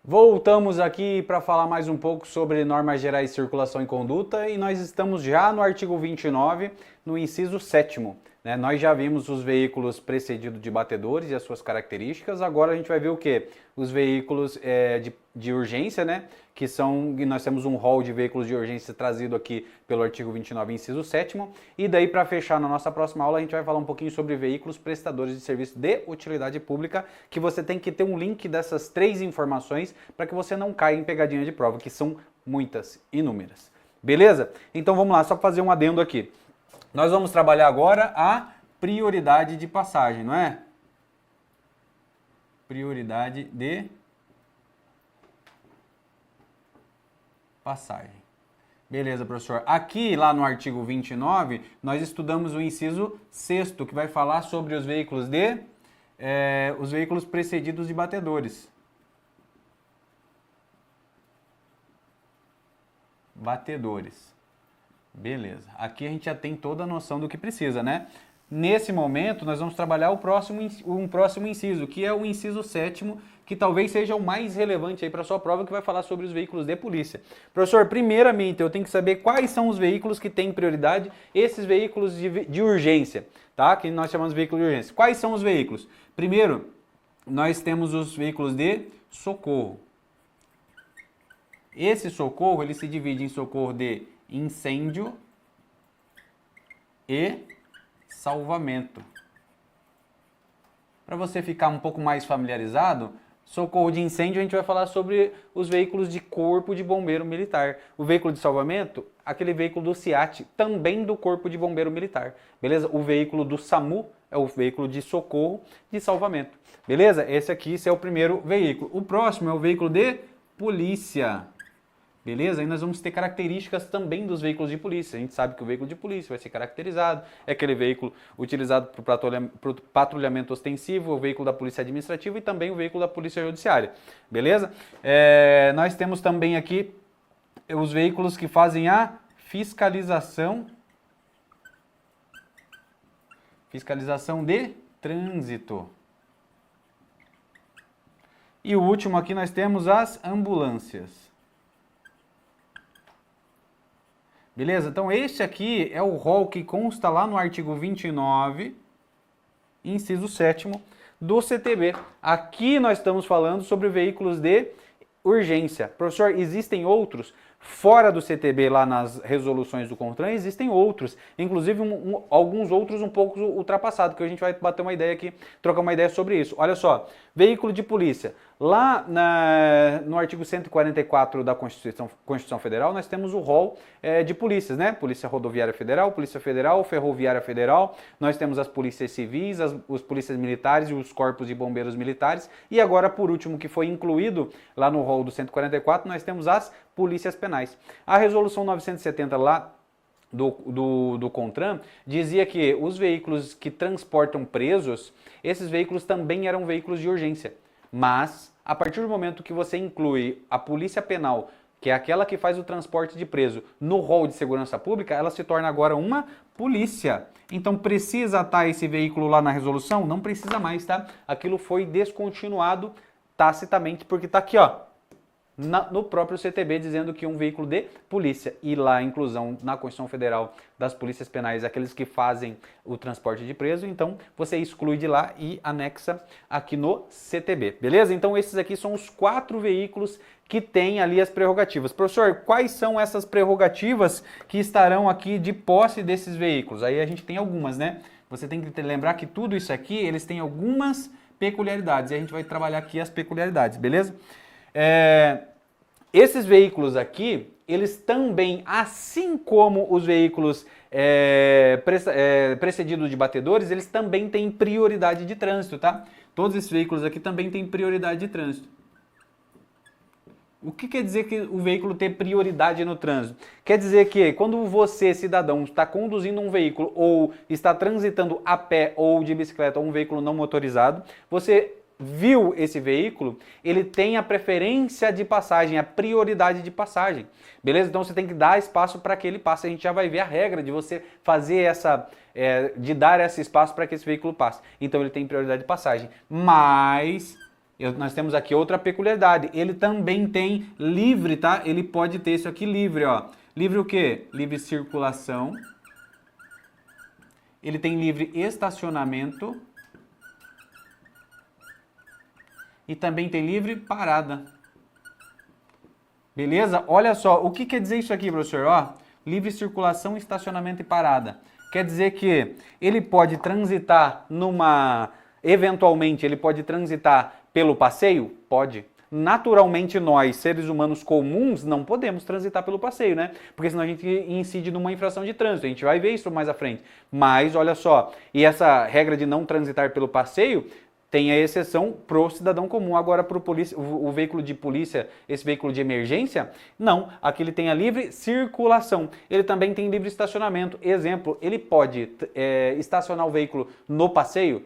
Voltamos aqui para falar mais um pouco sobre normas gerais de circulação e conduta e nós estamos já no artigo 29, no inciso 7º. Nós já vimos os veículos precedidos de batedores e as suas características, agora a gente vai ver o que? Os veículos de urgência, que nós temos um rol de veículos de urgência trazido aqui pelo artigo 29, inciso 7º, e daí para fechar na nossa próxima aula a gente vai falar um pouquinho sobre veículos prestadores de serviço de utilidade pública, que você tem que ter um link dessas três informações para que você não caia em pegadinha de prova, que são muitas, inúmeras. Beleza? Então vamos lá, só fazer um adendo aqui. Nós vamos trabalhar agora a prioridade de passagem, não é? Prioridade de passagem. Beleza, professor. Aqui, lá no artigo 29, nós estudamos o inciso 6º, que vai falar sobre os veículos os veículos precedidos de batedores. Batedores. Beleza. Aqui a gente já tem toda a noção do que precisa, né? Nesse momento, nós vamos trabalhar um próximo inciso, que é o inciso 7º, que talvez seja o mais relevante aí para a sua prova, que vai falar sobre os veículos de polícia. Professor, primeiramente, eu tenho que saber quais são os veículos que têm prioridade, esses veículos de urgência, tá? Que nós chamamos de veículos de urgência. Quais são os veículos? Primeiro, nós temos os veículos de socorro. Esse socorro, ele se divide em socorro de incêndio e salvamento. Para você ficar um pouco mais familiarizado, socorro de incêndio a gente vai falar sobre os veículos de corpo de bombeiro militar. O veículo de salvamento, aquele veículo do SEAT, também do corpo de bombeiro militar. Beleza? O veículo do SAMU é o veículo de socorro de salvamento. Beleza? Esse é o primeiro veículo. O próximo é o veículo de polícia. Beleza? Aí nós vamos ter características também dos veículos de polícia. A gente sabe que o veículo de polícia vai ser caracterizado, é aquele veículo utilizado para o patrulhamento ostensivo, o veículo da polícia administrativa e também o veículo da polícia judiciária. Beleza? Nós temos também aqui os veículos que fazem a fiscalização de trânsito. E o último aqui nós temos as ambulâncias. Beleza? Então, este aqui é o rol que consta lá no artigo 29, inciso 7º, do CTB. Aqui nós estamos falando sobre veículos de urgência. Professor, existem outros? Fora do CTB, lá nas resoluções do CONTRAN, existem outros, inclusive alguns outros um pouco ultrapassados, que a gente vai bater uma ideia aqui, trocar uma ideia sobre isso. Olha só, veículo de polícia. Lá no artigo 144 da Constituição Federal, nós temos o rol de polícias, né? Polícia Rodoviária Federal, Polícia Federal, Ferroviária Federal, nós temos as polícias civis, os polícias militares e os corpos de bombeiros militares, e agora, por último, que foi incluído lá no rol do 144, nós temos as polícias penais. A resolução 970 lá do CONTRAN dizia que os veículos que transportam presos, esses veículos também eram veículos de urgência. Mas, a partir do momento que você inclui a polícia penal, que é aquela que faz o transporte de preso, no rol de segurança pública, ela se torna agora uma polícia. Então, precisa estar esse veículo lá na resolução? Não precisa mais, tá? Aquilo foi descontinuado tacitamente, porque está aqui, ó, no próprio CTB, dizendo que um veículo de polícia, e lá a inclusão na Constituição Federal das polícias penais, aqueles que fazem o transporte de preso, então você exclui de lá e anexa aqui no CTB, beleza? Então esses aqui são os 4 veículos que têm ali as prerrogativas. Professor, quais são essas prerrogativas que estarão aqui de posse desses veículos? Aí a gente tem algumas, né? Você tem que lembrar que tudo isso aqui, eles têm algumas peculiaridades, e a gente vai trabalhar aqui as peculiaridades, beleza? Esses veículos aqui, eles também, assim como os veículos precedidos de batedores, eles também têm prioridade de trânsito, tá? Todos esses veículos aqui também têm prioridade de trânsito. O que quer dizer que o veículo tem prioridade no trânsito? Quer dizer que quando você, cidadão, está conduzindo um veículo ou está transitando a pé ou de bicicleta ou um veículo não motorizado, você viu esse veículo, ele tem a preferência de passagem, a prioridade de passagem, beleza? Então você tem que dar espaço para que ele passe. A gente já vai ver a regra de você fazer de dar esse espaço para que esse veículo passe. Então ele tem prioridade de passagem, mas Nós temos aqui outra peculiaridade. Ele também tem livre, tá? Ele pode ter isso aqui livre, ó. Livre o quê? Livre circulação. Ele tem livre estacionamento. E também tem livre parada. Beleza? Olha só, o que quer dizer isso aqui, professor? Ó, livre circulação, estacionamento e parada. Quer dizer que ele pode transitar eventualmente, ele pode transitar pelo passeio? Pode. Naturalmente, nós, seres humanos comuns, não podemos transitar pelo passeio, né? Porque senão a gente incide numa infração de trânsito. A gente vai ver isso mais à frente. Mas, olha só, e essa regra de não transitar pelo passeio tem a exceção pro cidadão comum. Agora, pro o veículo de polícia, esse veículo de emergência, não. Aqui ele tem a livre circulação. Ele também tem livre estacionamento. Exemplo, ele pode estacionar o veículo no passeio?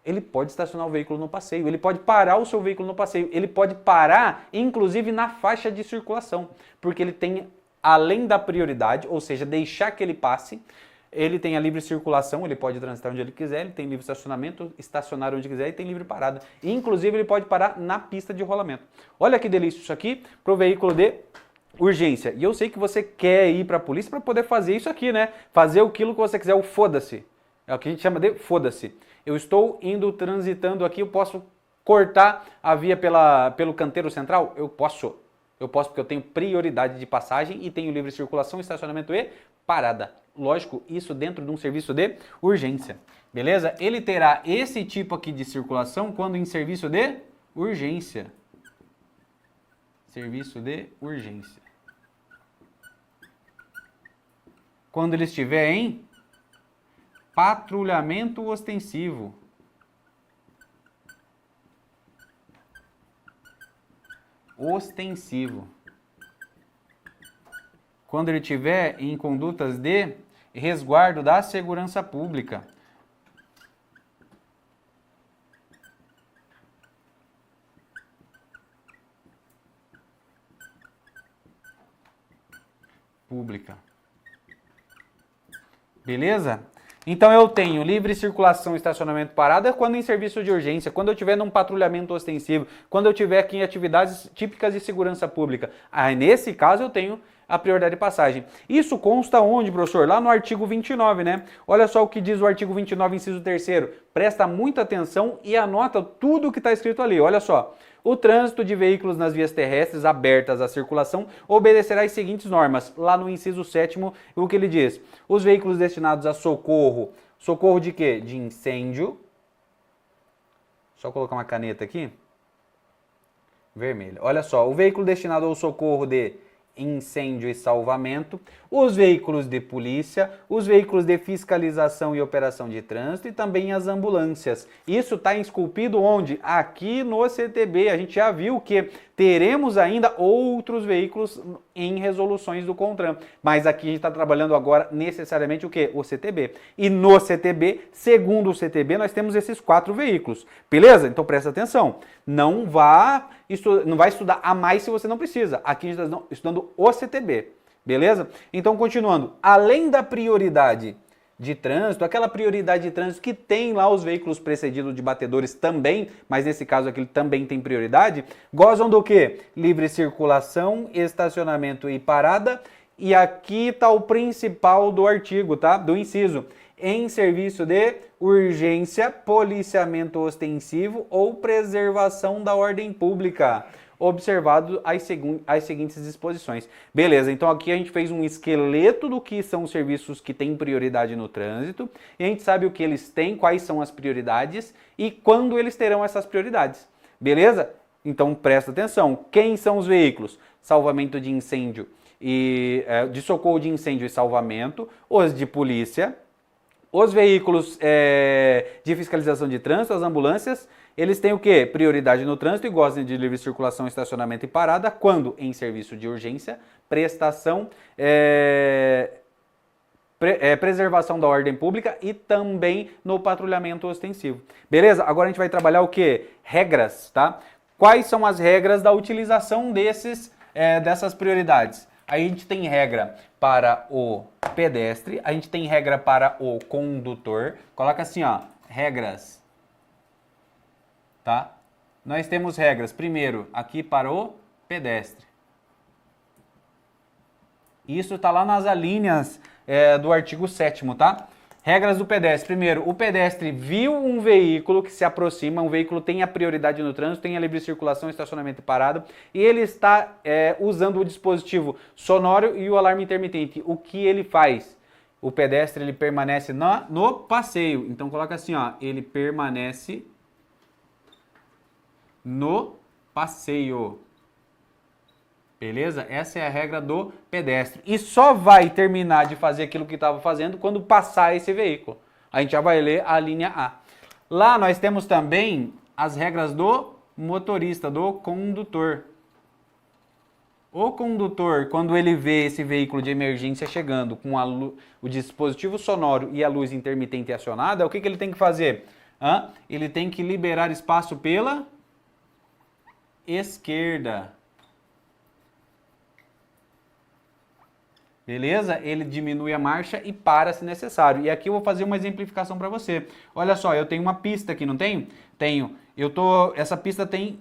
Ele pode estacionar o veículo no passeio. Ele pode parar o seu veículo no passeio. Ele pode parar, inclusive, na faixa de circulação. Porque ele tem, além da prioridade, ou seja, deixar que ele passe, ele tem a livre circulação, ele pode transitar onde ele quiser, ele tem livre estacionamento, estacionar onde quiser e tem livre parada. Inclusive, ele pode parar na pista de rolamento. Olha que delícia isso aqui para o veículo de urgência. E eu sei que você quer ir para a polícia para poder fazer isso aqui, né? Fazer aquilo que você quiser, o foda-se. É o que a gente chama de foda-se. Eu estou transitando aqui, eu posso cortar a via pelo canteiro central? Eu posso. Eu posso porque eu tenho prioridade de passagem e tenho livre circulação, estacionamento e parada. Lógico, isso dentro de um serviço de urgência. Beleza? Ele terá esse tipo aqui de circulação quando em serviço de urgência. Serviço de urgência. Quando ele estiver em patrulhamento ostensivo. Ostensivo. Quando ele estiver em condutas de resguardo da segurança pública. Beleza? Então eu tenho livre circulação, estacionamento, parada quando em serviço de urgência, quando eu estiver num patrulhamento ostensivo, quando eu estiver aqui em atividades típicas de segurança pública. Aí nesse caso eu tenho a prioridade de passagem. Isso consta onde, professor? Lá no artigo 29, né? Olha só o que diz o artigo 29, inciso 3º. Presta muita atenção e anota tudo o que está escrito ali. Olha só. O trânsito de veículos nas vias terrestres abertas à circulação obedecerá às seguintes normas. Lá no inciso 7º, o que ele diz? Os veículos destinados a socorro. Socorro de quê? De incêndio. Só colocar uma caneta aqui. Vermelha. Olha só, o veículo destinado ao socorro de incêndio e salvamento, os veículos de polícia, os veículos de fiscalização e operação de trânsito e também as ambulâncias. Isso está esculpido onde? Aqui no CTB. A gente já viu que teremos ainda outros veículos em resoluções do CONTRAN, mas aqui a gente está trabalhando agora necessariamente o quê? O CTB. E no CTB, segundo o CTB, nós temos esses 4 veículos. Beleza? Então presta atenção. Não vai estudar a mais se você não precisa. Aqui a gente está estudando o CTB. Beleza? Então, continuando. Além da prioridade de trânsito, aquela prioridade de trânsito que tem lá os veículos precedidos de batedores também, mas nesse caso aqui ele também tem prioridade, gozam do quê? Livre circulação, estacionamento e parada. E aqui está o principal do artigo, tá? Do inciso. Em serviço de urgência, policiamento ostensivo ou preservação da ordem pública, observado as seguintes disposições. Beleza, então aqui a gente fez um esqueleto do que são os serviços que têm prioridade no trânsito, e a gente sabe o que eles têm, quais são as prioridades e quando eles terão essas prioridades. Beleza? Então presta atenção. Quem são os veículos? Salvamento de incêndio e de socorro de incêndio e salvamento, os de polícia, os veículos de fiscalização de trânsito, as ambulâncias, eles têm o quê? Prioridade no trânsito e gozam de livre circulação, estacionamento e parada, quando em serviço de urgência, prestação, preservação da ordem pública e também no patrulhamento ostensivo. Beleza? Agora a gente vai trabalhar o quê? Regras, tá? Quais são as regras da utilização dessas prioridades? Aí a gente tem regra para o pedestre, a gente tem regra para o condutor. Coloca assim, ó, regras, tá? nós temos regras. Primeiro, aqui para o pedestre. Isso está lá nas alíneas do artigo 7º, tá? Regras do pedestre. Primeiro, o pedestre viu um veículo que se aproxima, um veículo tem a prioridade no trânsito, tem a livre circulação, estacionamento e parada, e ele está usando o dispositivo sonoro e o alarme intermitente. O que ele faz? O pedestre ele permanece no passeio. Então coloca assim, ó, ele permanece no passeio. Beleza? Essa é a regra do pedestre. E só vai terminar de fazer aquilo que estava fazendo quando passar esse veículo. A gente já vai ler a linha A. Lá nós temos também as regras do motorista, do condutor. O condutor, quando ele vê esse veículo de emergência chegando com o dispositivo sonoro e a luz intermitente acionada, o que ele tem que fazer? Ele tem que liberar espaço pela esquerda. Beleza? Ele diminui a marcha e para se necessário. E aqui eu vou fazer uma exemplificação para você. Olha só, eu tenho uma pista aqui, não tenho? Tenho. Essa pista tem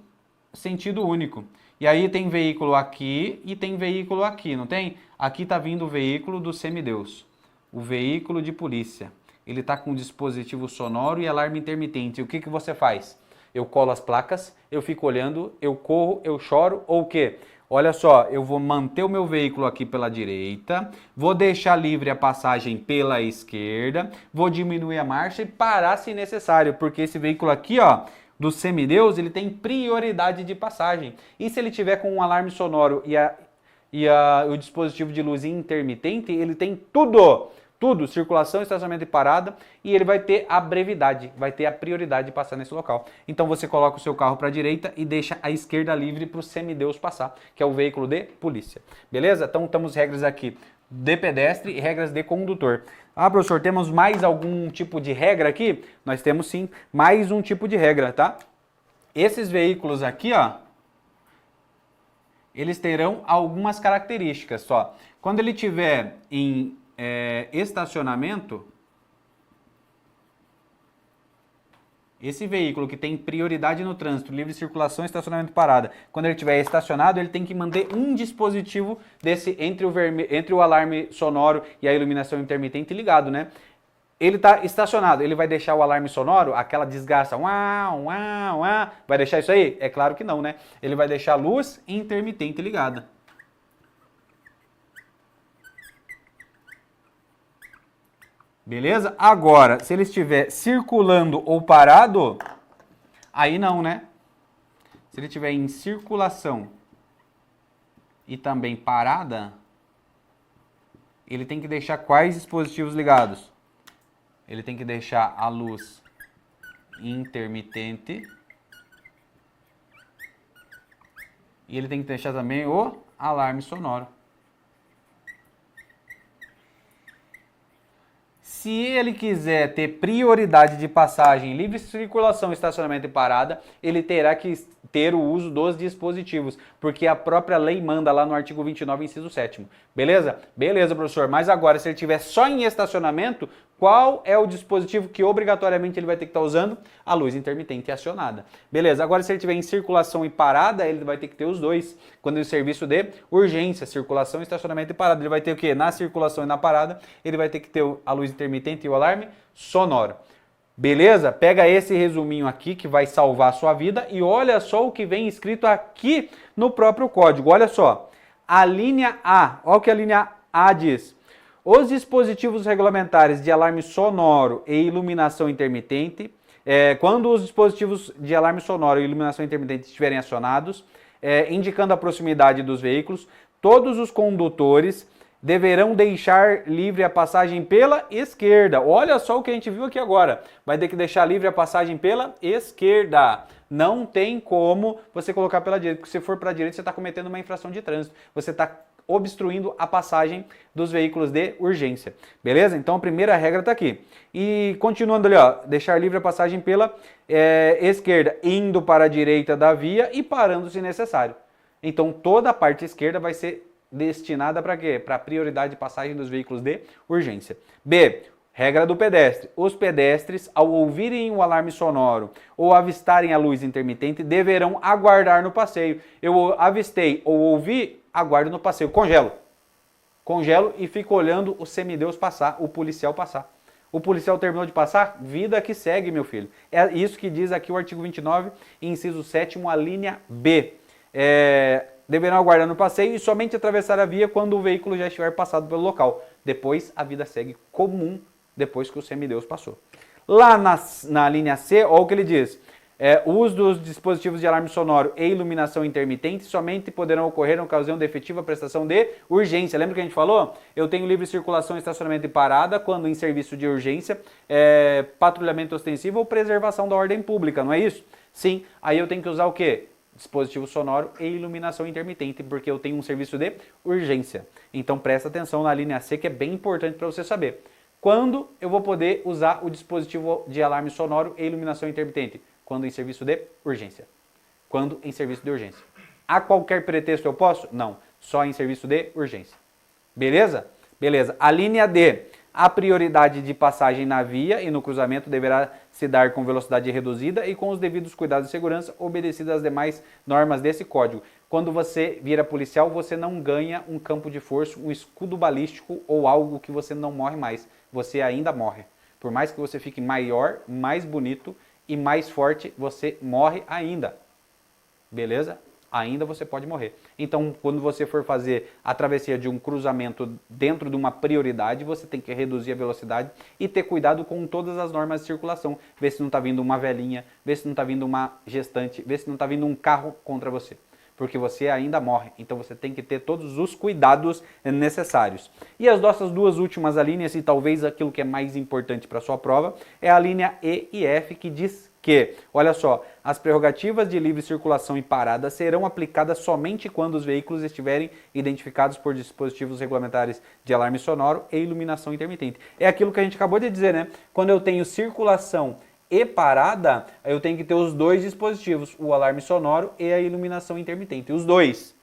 sentido único. E aí tem veículo aqui e tem veículo aqui, não tem? Aqui está vindo o veículo do semideus. O veículo de polícia. Ele está com dispositivo sonoro e alarme intermitente. E o que você faz? Eu colo as placas, eu fico olhando, eu corro, eu choro ou o quê? Olha só, eu vou manter o meu veículo aqui pela direita, vou deixar livre a passagem pela esquerda, vou diminuir a marcha e parar se necessário, porque esse veículo aqui, ó, do semideus, ele tem prioridade de passagem. E se ele tiver com um alarme sonoro e o dispositivo de luz intermitente, ele tem tudo, circulação, estacionamento e parada, e ele vai ter a brevidade, vai ter a prioridade de passar nesse local. Então você coloca o seu carro para a direita e deixa a esquerda livre para o semideus passar, que é o veículo de polícia. Beleza? Então temos regras aqui de pedestre e regras de condutor. Ah, professor, temos mais algum tipo de regra aqui? Nós temos sim mais um tipo de regra, tá? Esses veículos aqui, ó, eles terão algumas características só. Quando ele tiver em estacionamento, esse veículo que tem prioridade no trânsito, livre circulação, estacionamento e parada, quando ele estiver estacionado, ele tem que manter um dispositivo desse entre o alarme sonoro e a iluminação intermitente ligado, né? Ele está estacionado, ele vai deixar o alarme sonoro, aquela desgraça, uau, uau, uau, vai deixar isso aí? É claro que não, né? Ele vai deixar a luz intermitente ligada. Beleza? Agora, se ele estiver circulando ou parado, aí não, né? Se ele estiver em circulação e também parada, ele tem que deixar quais dispositivos ligados? Ele tem que deixar a luz intermitente e ele tem que deixar também o alarme sonoro. Se ele quiser ter prioridade de passagem, livre circulação, estacionamento e parada, ele terá que ter o uso dos dispositivos, porque a própria lei manda lá no artigo 29, inciso 7º. Beleza? Beleza, professor. Mas agora, se ele estiver só em estacionamento, qual é o dispositivo que obrigatoriamente ele vai ter que estar usando? A luz intermitente acionada. Beleza, agora se ele estiver em circulação e parada, ele vai ter que ter os dois. Quando o serviço de urgência, circulação, estacionamento e parada, ele vai ter o quê? Na circulação e na parada, ele vai ter que ter a luz intermitente e o alarme sonoro. Beleza? Pega esse resuminho aqui que vai salvar a sua vida e olha só o que vem escrito aqui no próprio código. Olha só, a linha A, olha o que a linha A diz. Os dispositivos regulamentares de alarme sonoro e iluminação intermitente, quando os dispositivos de alarme sonoro e iluminação intermitente estiverem acionados, indicando a proximidade dos veículos, todos os condutores deverão deixar livre a passagem pela esquerda. Olha só o que a gente viu aqui agora. Vai ter que deixar livre a passagem pela esquerda. Não tem como você colocar pela direita, porque se for para a direita você está cometendo uma infração de trânsito. Você está obstruindo a passagem dos veículos de urgência. Beleza? Então a primeira regra está aqui. E continuando ali, ó, deixar livre a passagem pela esquerda, indo para a direita da via e parando se necessário. Então toda a parte esquerda vai ser destinada para quê? Para a prioridade de passagem dos veículos de urgência. B. Regra do pedestre. Os pedestres, ao ouvirem o alarme sonoro ou avistarem a luz intermitente, deverão aguardar no passeio. Eu avistei ou ouvi, aguardo no passeio. Congelo. Congelo e fico olhando o semideus passar, o policial passar. O policial terminou de passar? Vida que segue, meu filho. É isso que diz aqui o artigo 29, inciso 7º, a linha B. Deverão aguardar no passeio e somente atravessar a via quando o veículo já estiver passado pelo local. Depois, a vida segue comum depois que o semideus passou. Lá na linha C, olha o que ele diz. O uso dos dispositivos de alarme sonoro e iluminação intermitente somente poderão ocorrer na ocasião de efetiva prestação de urgência. Lembra que a gente falou? Eu tenho livre circulação, estacionamento e parada quando em serviço de urgência, patrulhamento ostensivo ou preservação da ordem pública, não é isso? Sim, aí eu tenho que usar o quê? Dispositivo sonoro e iluminação intermitente, porque eu tenho um serviço de urgência. Então presta atenção na linha C, que é bem importante para você saber. Quando eu vou poder usar o dispositivo de alarme sonoro e iluminação intermitente? Quando em serviço de urgência. Quando em serviço de urgência. A qualquer pretexto eu posso? Não. Só em serviço de urgência. Beleza? Beleza. A linha D. A prioridade de passagem na via e no cruzamento deverá se dar com velocidade reduzida e com os devidos cuidados de segurança, obedecidas as demais normas desse código. Quando você vira policial, você não ganha um campo de força, um escudo balístico ou algo que você não morre mais. Você ainda morre. Por mais que você fique maior, mais bonito e mais forte, você morre ainda. Beleza? Ainda você pode morrer. Então, quando você for fazer a travessia de um cruzamento dentro de uma prioridade, você tem que reduzir a velocidade e ter cuidado com todas as normas de circulação. Ver se não está vindo uma velhinha, ver se não está vindo uma gestante, ver se não está vindo um carro contra você. Porque você ainda morre. Então você tem que ter todos os cuidados necessários. E as nossas duas últimas alíneas, e talvez aquilo que é mais importante para a sua prova, é a linha E e F, que diz que, olha só, as prerrogativas de livre circulação e parada serão aplicadas somente quando os veículos estiverem identificados por dispositivos regulamentares de alarme sonoro e iluminação intermitente. É aquilo que a gente acabou de dizer, né? Quando eu tenho circulação e parada, eu tenho que ter os dois dispositivos, o alarme sonoro e a iluminação intermitente. Os dois,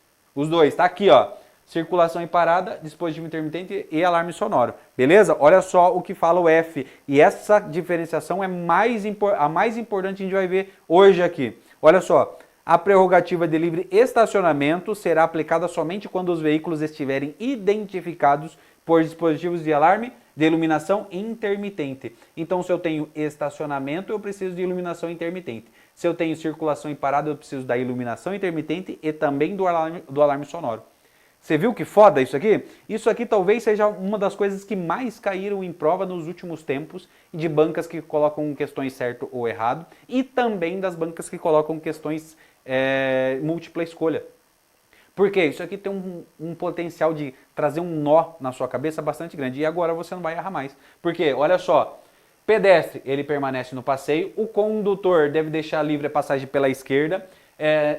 tá aqui, ó. Circulação e parada, dispositivo intermitente e alarme sonoro. Beleza? Olha só o que fala o F. E essa diferenciação é a mais importante que a gente vai ver hoje aqui. Olha só. A prerrogativa de livre estacionamento será aplicada somente quando os veículos estiverem identificados por dispositivos de alarme de iluminação intermitente. Então, se eu tenho estacionamento, eu preciso de iluminação intermitente. Se eu tenho circulação e parada, eu preciso da iluminação intermitente e também do alarme sonoro. Você viu que foda isso aqui? Isso aqui talvez seja uma das coisas que mais caíram em prova nos últimos tempos, de bancas que colocam questões certo ou errado, e também das bancas que colocam questões múltipla escolha. Porque isso aqui tem um potencial de trazer um nó na sua cabeça bastante grande, e agora você não vai errar mais. Porque, olha só, pedestre, ele permanece no passeio, o condutor deve deixar livre a passagem pela esquerda.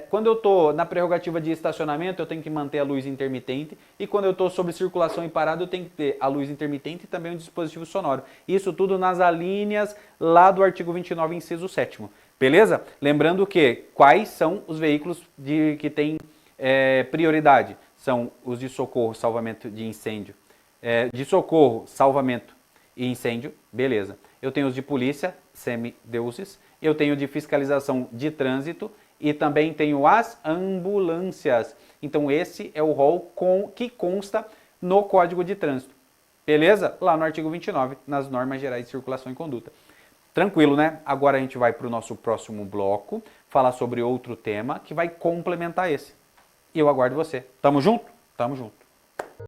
Quando eu estou na prerrogativa de estacionamento, eu tenho que manter a luz intermitente, e quando eu estou sobre circulação e parada, eu tenho que ter a luz intermitente e também o dispositivo sonoro. Isso tudo nas alíneas lá do artigo 29, inciso 7º. Beleza? Lembrando que quais são os veículos que têm prioridade? São os de socorro, salvamento de incêndio. De socorro, salvamento e incêndio, beleza. Eu tenho os de polícia, semideuses. Eu tenho de fiscalização de trânsito. E também tenho as ambulâncias. Então esse é o rol que consta no Código de Trânsito. Beleza? Lá no artigo 29, nas normas gerais de circulação e conduta. Tranquilo, né? Agora a gente vai para o nosso próximo bloco, falar sobre outro tema que vai complementar esse. E eu aguardo você. Tamo junto? Tamo junto.